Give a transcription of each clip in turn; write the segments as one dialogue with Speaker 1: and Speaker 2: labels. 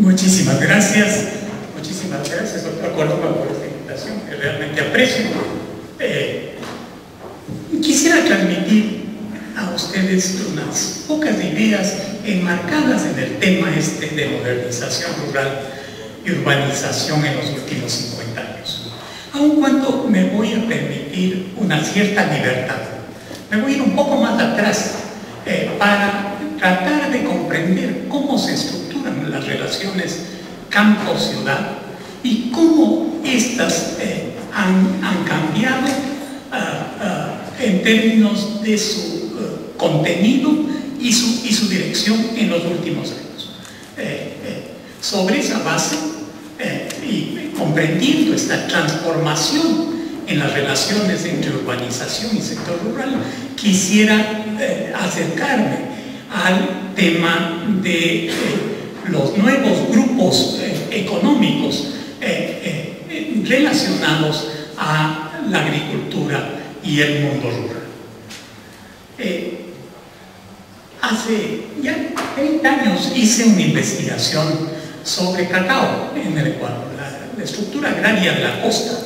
Speaker 1: Muchísimas gracias, doctor Coloma, por esta invitación que realmente aprecio. Quisiera transmitir a ustedes unas pocas ideas enmarcadas en el tema de modernización rural y urbanización en los últimos 50 años. Aun cuando me voy a permitir una cierta libertad, me voy a ir un poco más atrás para tratar de comprender cómo se estructuran las relaciones campo-ciudad y cómo éstas han cambiado en términos de su contenido y su dirección en los últimos años. Sobre esa base y comprendiendo esta transformación en las relaciones entre urbanización y sector rural, quisiera acercarme al tema de los nuevos grupos económicos relacionados a la agricultura y el mundo rural. Hace ya 30 años hice una investigación sobre cacao en el Ecuador, la estructura agraria de la costa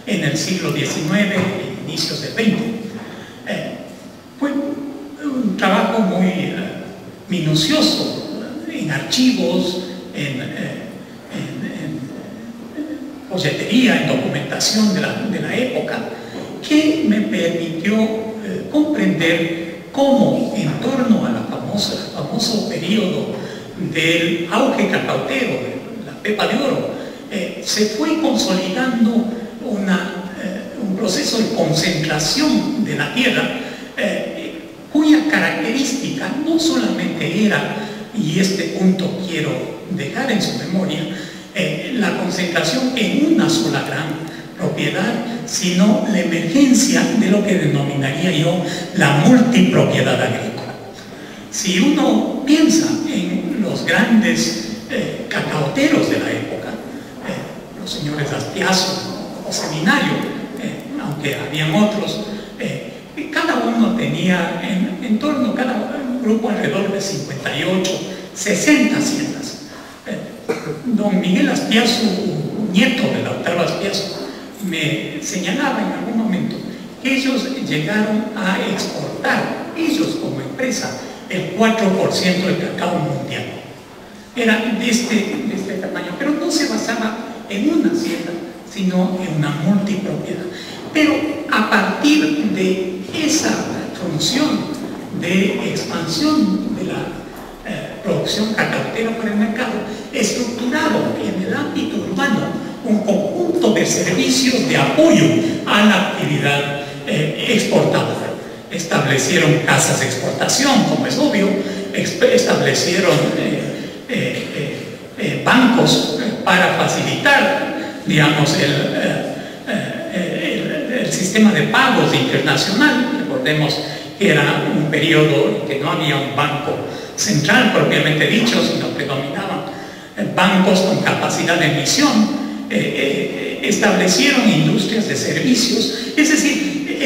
Speaker 1: en el siglo XIX e inicios del XX. Fue un trabajo muy minucioso en archivos, en folletería, en documentación de la época, que me permitió comprender cómo en torno al famoso periodo del auge cacautero, de la pepa de oro, se fue consolidando un proceso de concentración de la tierra, cuya característica no solamente era, y este punto quiero dejar en su memoria, la concentración en una sola gran propiedad, sino la emergencia de lo que denominaría yo la multipropiedad agrícola. Si uno piensa en los grandes cacauteros de la época, los señores Aspiazo o Seminario, aunque habían otros, cada uno tenía en torno, cada grupo alrededor de 58, 60 haciendas. Don Miguel Aspiazo, nieto de Lautaro Aspiazo, me señalaba en algún momento que ellos llegaron a exportar, ellos como empresa, el 4% del cacao mundial. Era de este tamaño, pero no se basaba en una hacienda, sino en una multipropiedad. Pero a partir de esa función de expansión de la producción cacautera para el mercado, estructuraron en el ámbito urbano un conjunto de servicios de apoyo a la actividad exportadora. Establecieron casas de exportación, como es obvio, establecieron bancos para facilitar, digamos, el sistema de pagos internacional. Recordemos que era un periodo en que no había un banco central propiamente dicho, sino predominaban bancos con capacidad de emisión. Establecieron industrias de servicios, es decir,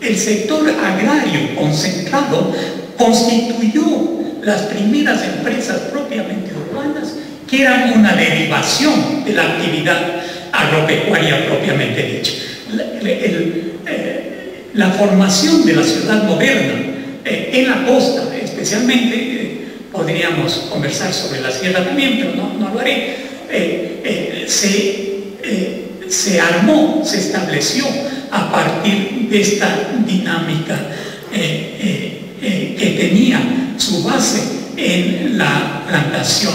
Speaker 1: el sector agrario concentrado constituyó las primeras empresas propiamente urbanas que eran una derivación de la actividad agropecuaria propiamente dicha. La formación de la ciudad moderna en la costa, especialmente, podríamos conversar sobre la sierra también, pero no lo haré, se armó, se estableció a partir de esta dinámica que tenía su base en la plantación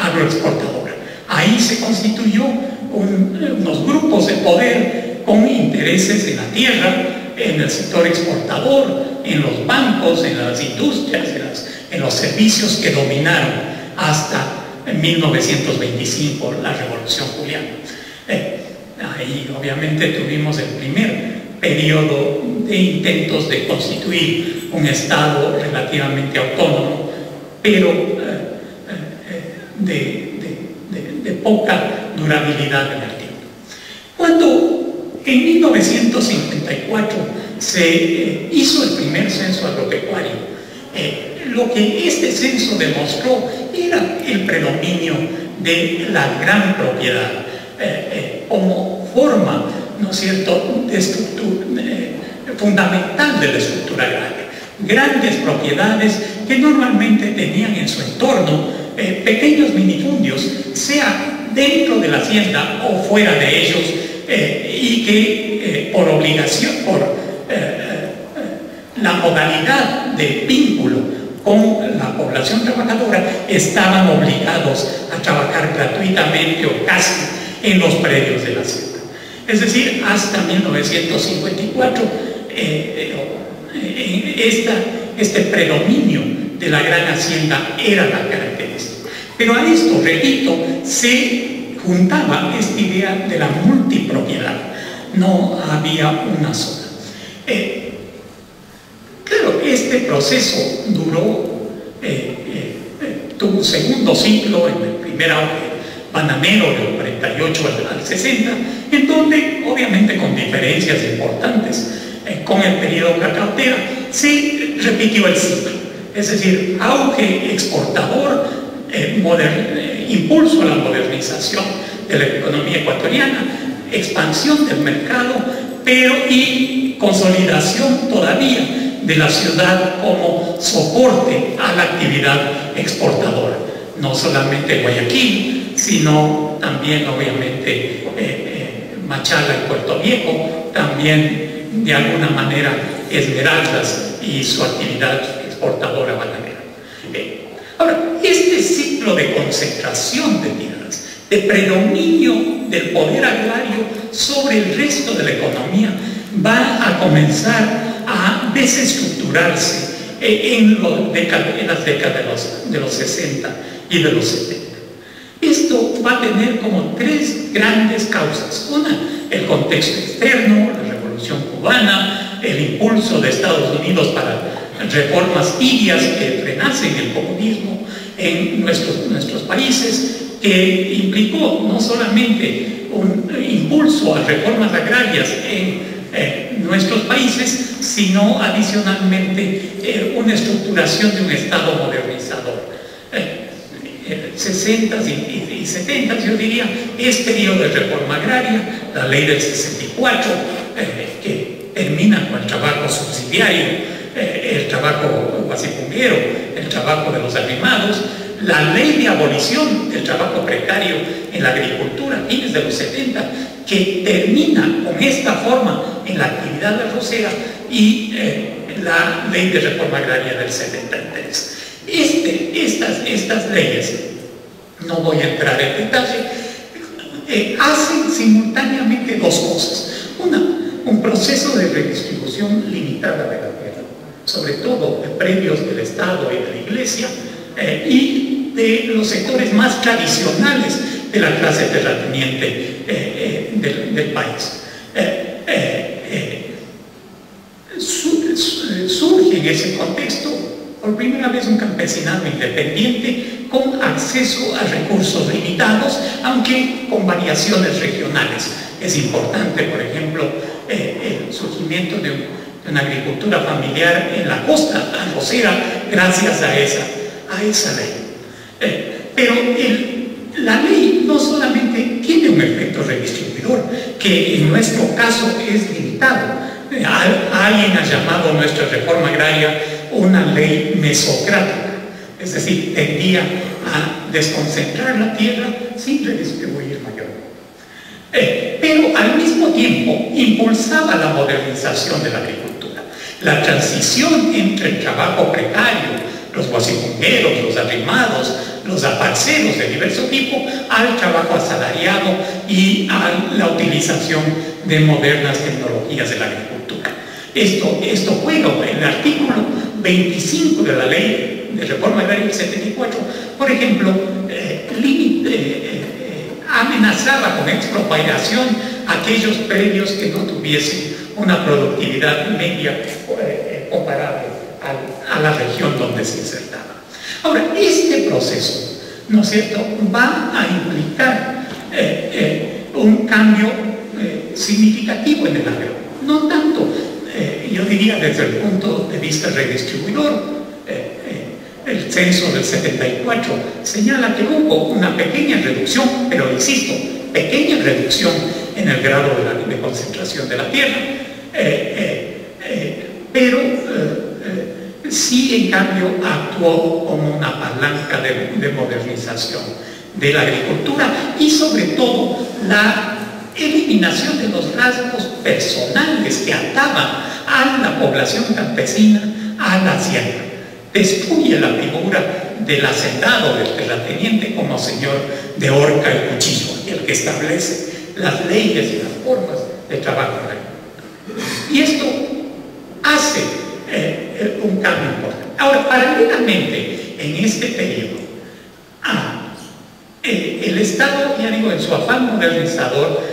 Speaker 1: agroexportadora. Ahí se constituyó unos grupos de poder con intereses en la tierra, en el sector exportador, en los bancos, en las industrias, en los servicios que dominaron hasta 1925, la Revolución Juliana. Ahí obviamente tuvimos el primer periodo de intentos de constituir un Estado relativamente autónomo, pero de poca durabilidad en el tiempo. Cuando en 1954 se hizo el primer censo agropecuario, lo que este censo demostró era el predominio de la gran propiedad como forma, ¿no es cierto?, de fundamental de la estructura agraria. Grandes propiedades que normalmente tenían en su entorno pequeños minifundios, sea dentro de la hacienda o fuera de ellos, y que por obligación, por la modalidad de vínculo con la población trabajadora, estaban obligados a trabajar gratuitamente o casi en los predios de la hacienda. Es decir, hasta 1954 este predominio de la gran hacienda era la característica. Pero a esto, repito, se juntaba esta idea de la multipropiedad. No había una sola. Claro, este proceso duró, tuvo un segundo ciclo en el primer auge bananero del 48 al 60, en donde, obviamente con diferencias importantes con el periodo cacautero, se repitió el ciclo. Es decir, auge exportador, impulso a la modernización de la economía ecuatoriana, expansión del mercado, pero y consolidación todavía de la ciudad como soporte a la actividad exportadora. No solamente Guayaquil, sino también, obviamente, Machala y Puerto Viejo, también de alguna manera Esmeraldas y su actividad exportadora bananera. Ahora, este ciclo de concentración de tierras, de predominio del poder agrario sobre el resto de la economía, va a comenzar a desestructurarse en las décadas de los 60 y de los 70. Esto va a tener como tres grandes causas. Una, el contexto externo, la Revolución Cubana, el impulso de Estados Unidos para reformas tibias que frenasen el comunismo en nuestros países, que implicó no solamente un impulso a reformas agrarias en nuestros países, sino adicionalmente una estructuración de un Estado modernizador. 60s y 70s, yo diría, es periodo de reforma agraria, la ley del 64, que termina con el trabajo subsidiario, el trabajo guasipunguero, el trabajo de los arrimados, la ley de abolición del trabajo precario en la agricultura, fines de los 70, que termina con esta forma en la actividad arrocera, y la ley de reforma agraria del 73. Estas leyes, no voy a entrar en detalle, hacen simultáneamente dos cosas. Una, un proceso de redistribución limitada de la tierra, sobre todo de predios del Estado y de la Iglesia, y de los sectores más tradicionales de la clase terrateniente del país. Surge en ese contexto por primera vez un campesinado independiente con acceso a recursos limitados, aunque con variaciones regionales. Es importante, por ejemplo, el surgimiento de una agricultura familiar en la costa arrocera gracias a esa ley. Pero la ley no solamente tiene un efecto redistribuidor, que en nuestro caso es limitado. Alguien ha llamado nuestra reforma agraria una ley mesocrática, es decir, tendía a desconcentrar la tierra sin redistribuir mayormente. Pero al mismo tiempo impulsaba la modernización de la agricultura, la transición entre el trabajo precario, los guasipungueros, los arrimados, los aparceros de diverso tipo, al trabajo asalariado y a la utilización de modernas tecnologías de la agricultura. Esto fue el artículo 25 de la ley de reforma agraria del 74, por ejemplo, amenazaba con expropiación aquellos predios que no tuviesen una productividad media comparable a la región donde se insertaba. Ahora, este proceso, ¿no es cierto?, va a implicar un cambio significativo en el agro. No tanto, yo diría desde el punto de vista redistribuidor, el censo del 74 señala que hubo una pequeña reducción, pero insisto, pequeña reducción en el grado de concentración de la tierra, pero sí en cambio actuó como una palanca de modernización de la agricultura y sobre todo la eliminación de los rasgos personales que ataban a la población campesina a la hacienda. Destruye la figura del hacendado, del terrateniente como señor de horca y cuchillo, el que establece las leyes y las formas de trabajo. Y esto hace un cambio importante. Ahora, paralelamente, en este periodo, el Estado, ya digo, en su afán modernizador,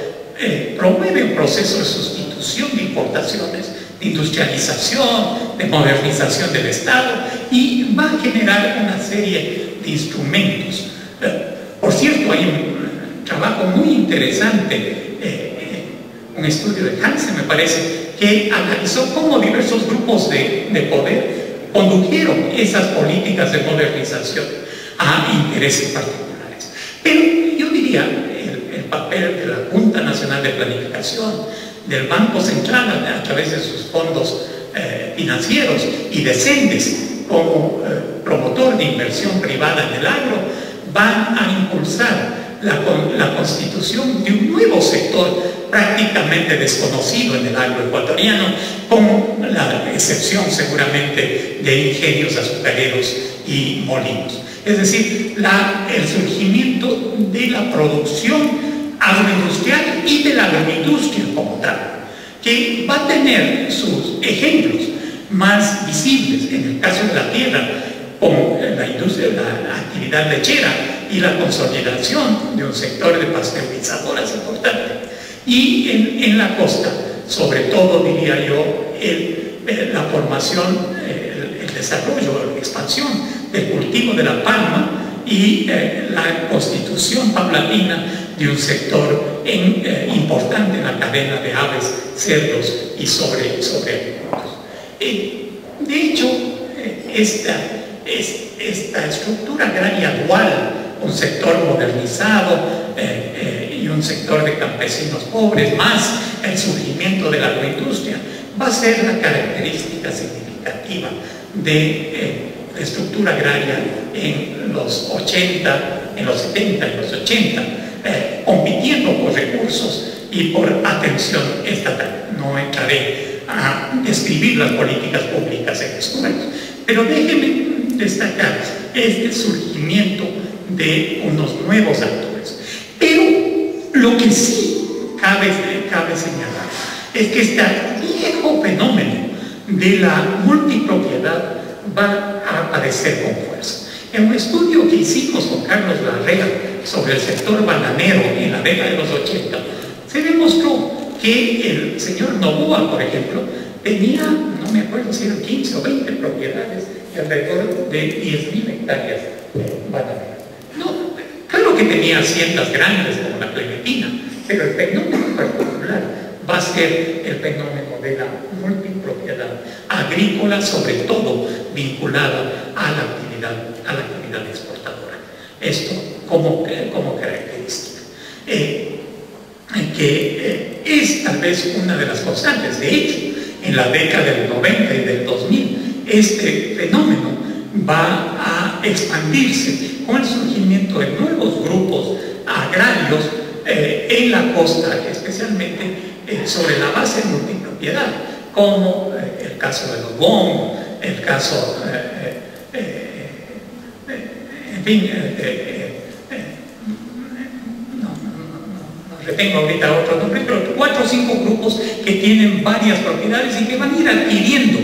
Speaker 1: promueve un proceso de sustitución de importaciones, de industrialización, de modernización del Estado, y va a generar una serie de instrumentos. Por cierto, hay un trabajo muy interesante, un estudio de Hansen, me parece, que analizó cómo diversos grupos de poder condujeron esas políticas de modernización a intereses particulares. Pero yo diría, el papel de la Junta Nacional de Planificación, del Banco Central a través de sus fondos financieros y de CENDES como promotor de inversión privada en el agro, van a impulsar la constitución de un nuevo sector prácticamente desconocido en el agro ecuatoriano, con la excepción seguramente de ingenios azucareros y molinos. Es decir, el surgimiento de la producción agroindustrial y de la agroindustria como tal, que va a tener sus ejemplos más visibles en el caso de la tierra, con la industria, la actividad lechera y la consolidación de un sector de pasteurizadoras importante. Y en la costa, sobre todo, diría yo, la formación, el desarrollo, la expansión del cultivo de la palma y la constitución paulatina de un sector importante en la cadena de aves, cerdos y sobre alimentos. De hecho, esta estructura agraria dual, un sector modernizado y un sector de campesinos pobres, más el surgimiento de la agroindustria, va a ser la característica significativa de la estructura agraria en los 80, en los 70, en los 80, compitiendo por recursos y por atención estatal. No entraré a describir las políticas públicas en estos momentos, pero déjenme destacar este surgimiento de unos nuevos actores. Pero lo que sí cabe señalar es que este viejo fenómeno de la multipropiedad va a aparecer con fuerza. En un estudio que hicimos con Carlos Larrea sobre el sector bananero en la década de los 80, se demostró que el señor Novoa, por ejemplo, tenía, no me acuerdo si eran 15 o 20 propiedades de alrededor de 10.000 hectáreas bananeras. No, claro que tenía haciendas grandes como la Clementina, pero el fenómeno particular va a ser el fenómeno de la multipropiedad agrícola, sobre todo vinculada a la actividad exportadora. Esto como característica. Que es tal vez una de las constantes. De hecho, en la década del 90 y del 2000, este fenómeno va a expandirse con el surgimiento de nuevos grupos agrarios en la costa, especialmente sobre la base de multipropiedad, como el caso de los BOM, el caso, en fin, no retengo ahorita otro nombre, pero 4 o 5 grupos que tienen varias propiedades y que van a ir adquiriendo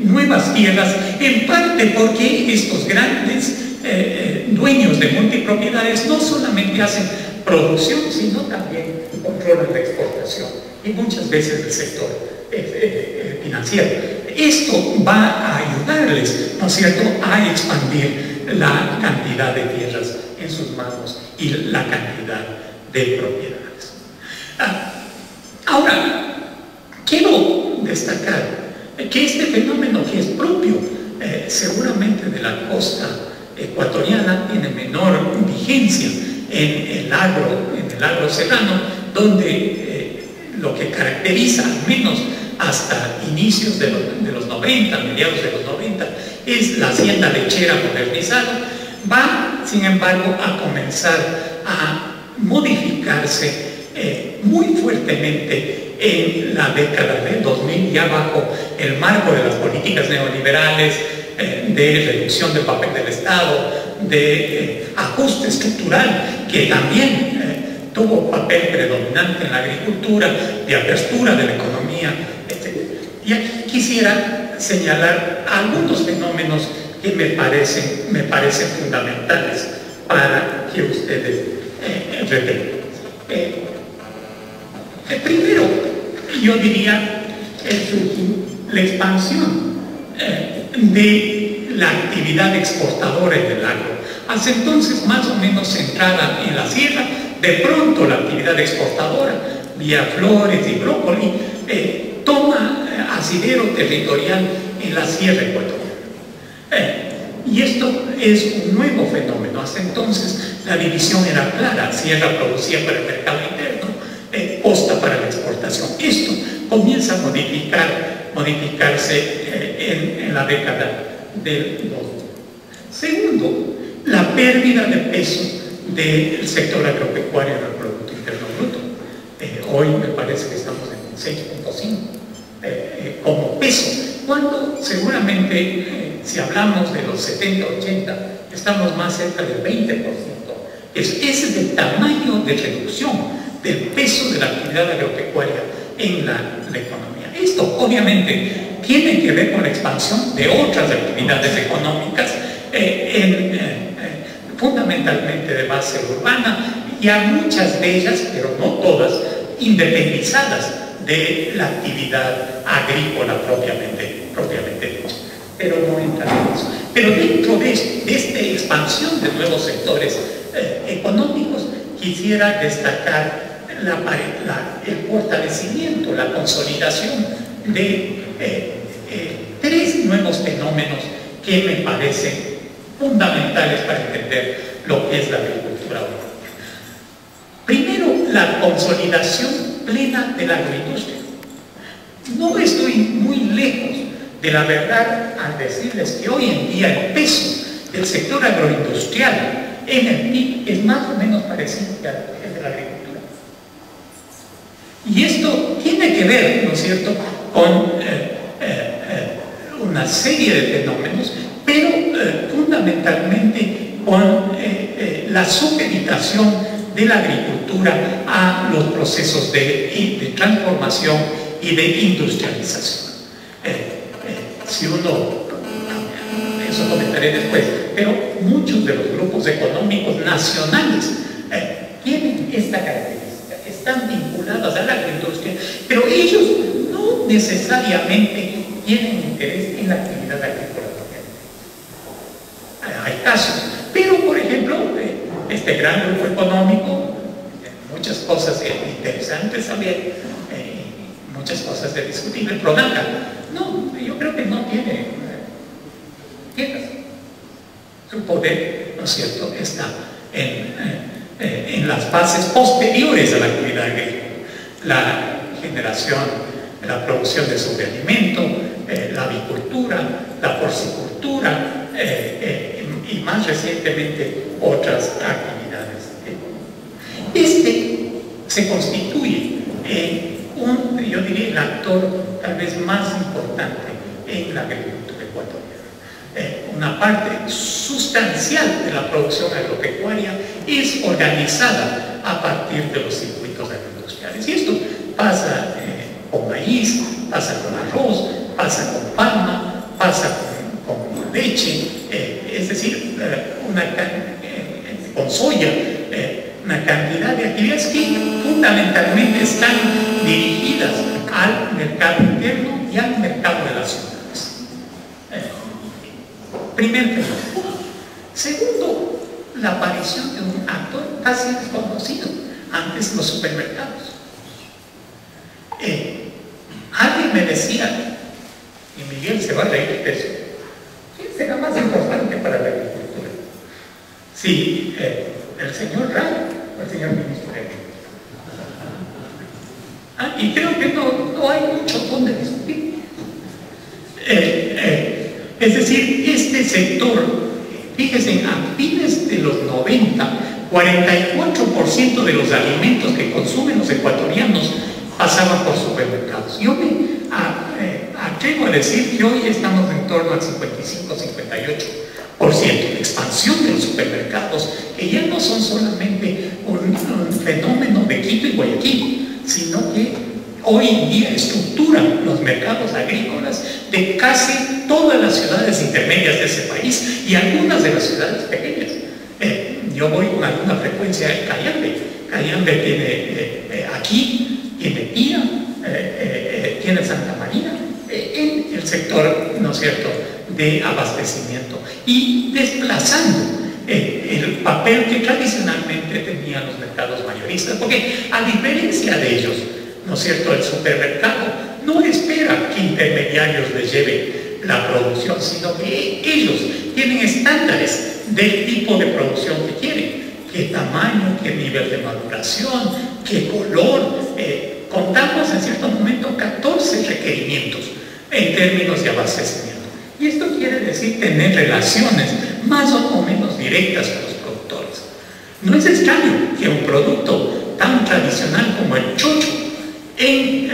Speaker 1: nuevas tierras, en parte porque estos grandes dueños de multipropiedades no solamente hacen producción, sino también controlan la exportación y muchas veces el sector financiero. Esto va a ayudarles, ¿no es cierto?, a expandir la cantidad de tierras en sus manos y la cantidad de propiedades. Ahora, quiero destacar que este fenómeno, que es propio seguramente de la costa ecuatoriana tiene menor vigencia en el agro serrano, donde lo que caracteriza, al menos hasta inicios de los 90, mediados de los 90, es la hacienda lechera modernizada. Va, sin embargo, a comenzar a modificarse muy fuertemente en la década del 2000, ya bajo el marco de las políticas neoliberales, de reducción del papel del Estado, de ajuste estructural, que también tuvo papel predominante en la agricultura, de apertura de la economía, etc. Y aquí quisiera señalar algunos fenómenos que me parecen fundamentales para que ustedes retengan. Primero, yo diría la expansión de la actividad exportadora en el agro. Hasta entonces, más o menos centrada en la sierra, de pronto la actividad exportadora, vía flores y brócoli, toma asidero territorial en la sierra ecuatoriana. Y esto es un nuevo fenómeno. Hasta entonces la división era clara: sierra producía para el mercado interno, costa para la exportación. Esto comienza a modificarse en la década del 2000. Segundo, la pérdida de peso del sector agropecuario en el Producto Interno Bruto. Hoy me parece que estamos en 6.5 como peso, cuando seguramente si hablamos de los 70, 80, estamos más cerca del 20%. Ese es el tamaño de reducción del peso de la actividad agropecuaria en la economía. Esto obviamente tiene que ver con la expansión de otras actividades económicas, fundamentalmente de base urbana, y a muchas de ellas, pero no todas, independizadas de la actividad agrícola propiamente dicha. Pero no entra en eso. Pero dentro de esta expansión de nuevos sectores económicos, quisiera destacar el fortalecimiento, la consolidación de tres nuevos fenómenos que me parecen fundamentales para entender lo que es la agricultura hoy. Primero, la consolidación plena de la agroindustria. No estoy muy lejos de la verdad al decirles que hoy en día el peso del sector agroindustrial en el PIB es más o menos parecido al de la agricultura. Y esto tiene que ver, ¿no es cierto?, con una serie de fenómenos, pero fundamentalmente con la supeditación de la agricultura a los procesos de transformación y de industrialización. Si uno, eso comentaré después, pero muchos de los grupos económicos nacionales tienen esta característica, están vinculados a la agroindustria, pero ellos no necesariamente tienen interés en la actividad agrícola. Hay casos, pero por ejemplo, este gran grupo económico, muchas cosas interesantes también, muchas cosas de discutir. El PRONACA, no, yo creo que no tiene tierras. Su poder, ¿no es cierto?, está en las fases posteriores a la actividad agrícola. La generación, la producción de sobrealimento, la avicultura, la porcicultura, y más recientemente otras actividades. Este se constituye yo diría, el actor tal vez más importante en la agricultura ecuatoriana. Una parte sustancial de la producción agropecuaria es organizada a partir de los circuitos agroindustriales. Y esto pasa con maíz, pasa con arroz, pasa con palma, pasa con leche, es decir, con soya, una cantidad de actividades que fundamentalmente están dirigidas al mercado interno y al mercado de las ciudades. Primer fenómeno. Segundo, la aparición de un actor casi desconocido antes, los supermercados. Alguien me decía, y Miguel se va a reír de eso, Sí, el señor Ray, o el señor ministro. Y creo que no hay mucho donde discutir. Es decir, este sector, fíjense, a fines de los 90, 44% de los alimentos que consumen los ecuatorianos pasaban por supermercados. Yo me atrevo a decir que hoy estamos en torno al 55-58% de expansión de los supermercados, que ya no son solamente un fenómeno de Quito y Guayaquil, sino que hoy en día estructuran los mercados agrícolas de casi todas las ciudades intermedias de ese país y algunas de las ciudades pequeñas. Yo voy con alguna frecuencia a Cayambe. Cayambe tiene aquí, tiene Pía, tiene Santa María, en el sector, ¿no es cierto?, de abastecimiento, y desplazando el papel que tradicionalmente tenían los mercados mayoristas, porque a diferencia de ellos, ¿no es cierto?, el supermercado no espera que intermediarios les lleven la producción, sino que ellos tienen estándares del tipo de producción que quieren, qué tamaño, qué nivel de maduración, qué color. Contamos en cierto momento 14 requerimientos en términos de abastecimiento. Y esto quiere decir tener relaciones más o menos directas con los productores. No es extraño que un producto tan tradicional como el chocho en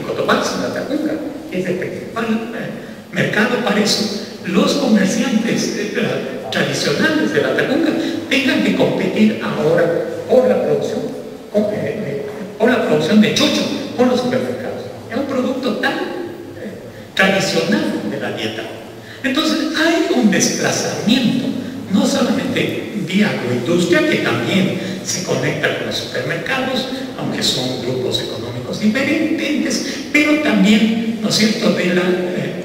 Speaker 1: Cotopaxi, en la Tacunga, que es el principal mercado para eso, los comerciantes tradicionales de la Tacunga tengan que competir ahora por la producción de chocho con los supermercados. Es un producto tan tradicional de la dieta. Entonces hay un desplazamiento, no solamente vía agroindustria, que también se conecta con los supermercados, aunque son grupos económicos diferentes, pero también, ¿no es cierto?, de la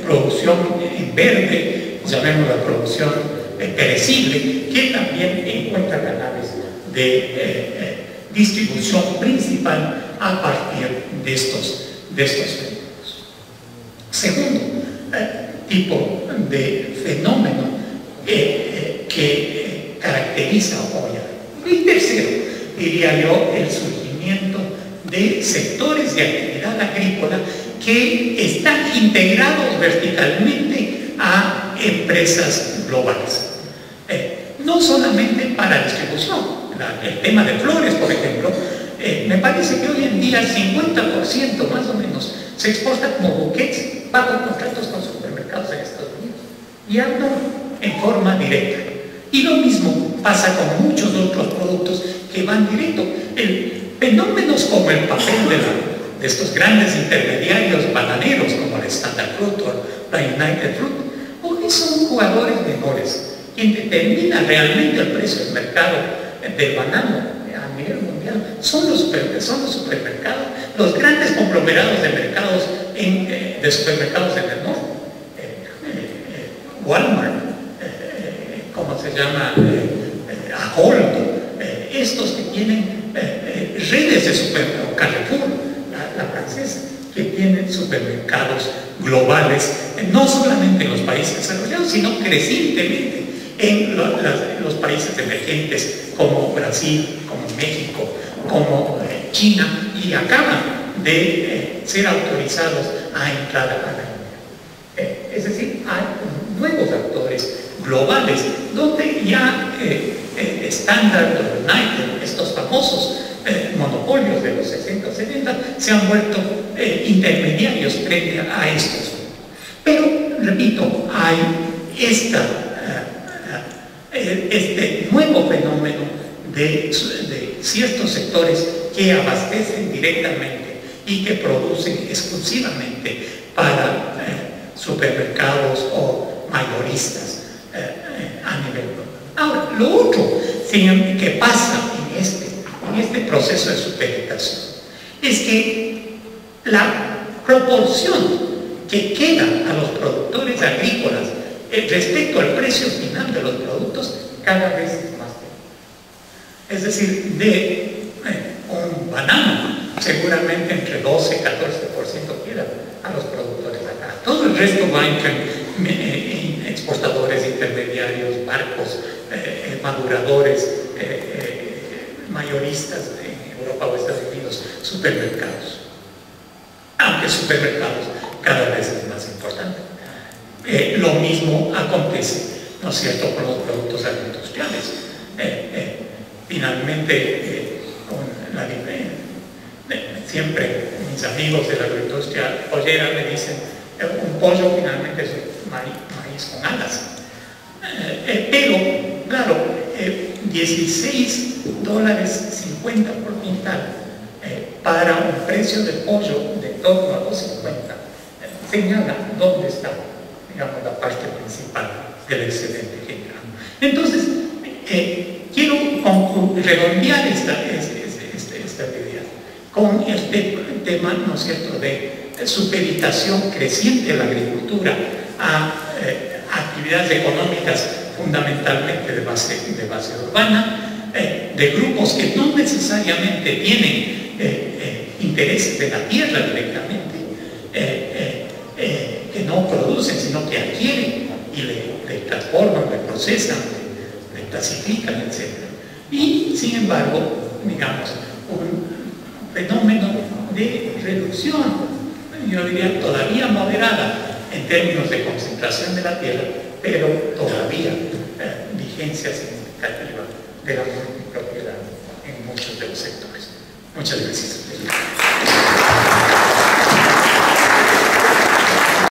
Speaker 1: producción en verde, llamemos la producción perecible, que también encuentra canales de distribución principal a partir de estos fenómenos. Segundo tipo de fenómeno que caracteriza hoy. Y tercero, diría yo, el surgimiento de sectores de actividad agrícola que están integrados verticalmente a empresas globales. No solamente para distribución. El tema de flores, por ejemplo, me parece que hoy en día el 50% más o menos se exporta como buquets bajo contratos con supermercados en Estados Unidos, y ando en forma directa. Y lo mismo pasa con muchos otros productos que van directo. Fenómenos como el papel de estos grandes intermediarios bananeros como la Standard Fruit o la United Fruit, hoy son jugadores menores. Quien determina realmente el precio del mercado del banano a nivel mundial son los supermercados, los grandes conglomerados de mercados de supermercados en el norte, Walmart, ¿cómo se llama? Ahold, estos que tienen redes de supermercados, Carrefour, la francesa, que tienen supermercados globales, no solamente en los países desarrollados, sino crecientemente en los países emergentes como Brasil, como México, como China, y acaban de ser autorizados a entrar a la Unión. Es decir, hay nuevos actores globales donde ya Standard o United, estos famosos monopolios de los 60 o 70, se han vuelto intermediarios frente a estos. Pero, repito, hay este nuevo fenómeno de ciertos sectores que abastecen directamente y que producen exclusivamente para supermercados o mayoristas a nivel global. Ahora, lo otro que pasa en este proceso de supeditación es que la proporción que queda a los productores agrícolas respecto al precio final de los productos cada vez es más pequeño. Es decir, de un banano seguramente entre 12 y 14% queda a los productores acá. Todo el resto va entre exportadores, intermediarios, barcos, maduradores, mayoristas en Europa o Estados Unidos, supermercados. Aunque supermercados cada vez es más importante. Lo mismo acontece, ¿no es cierto?, con los productos agroindustriales. Finalmente, siempre mis amigos de la agroindustria pollera me dicen, un pollo finalmente es un maíz con alas. Pero, claro, $16.50 por quintal para un precio de pollo de torno a $2.50 señala dónde está, digamos, la parte principal del excedente general. Entonces, quiero redondear esta idea con este tema, ¿no es cierto?, de supeditación creciente de la agricultura a actividades económicas fundamentalmente de base urbana, de grupos que no necesariamente tienen intereses de la tierra directamente, que no producen, sino que adquieren y le transforman, le procesan, le clasifican, etc. Y, sin embargo, digamos, un fenómeno de reducción, yo diría todavía moderada en términos de concentración de la tierra, pero todavía vigencia significativa de la multipropiedad en muchos de los sectores. Muchas gracias.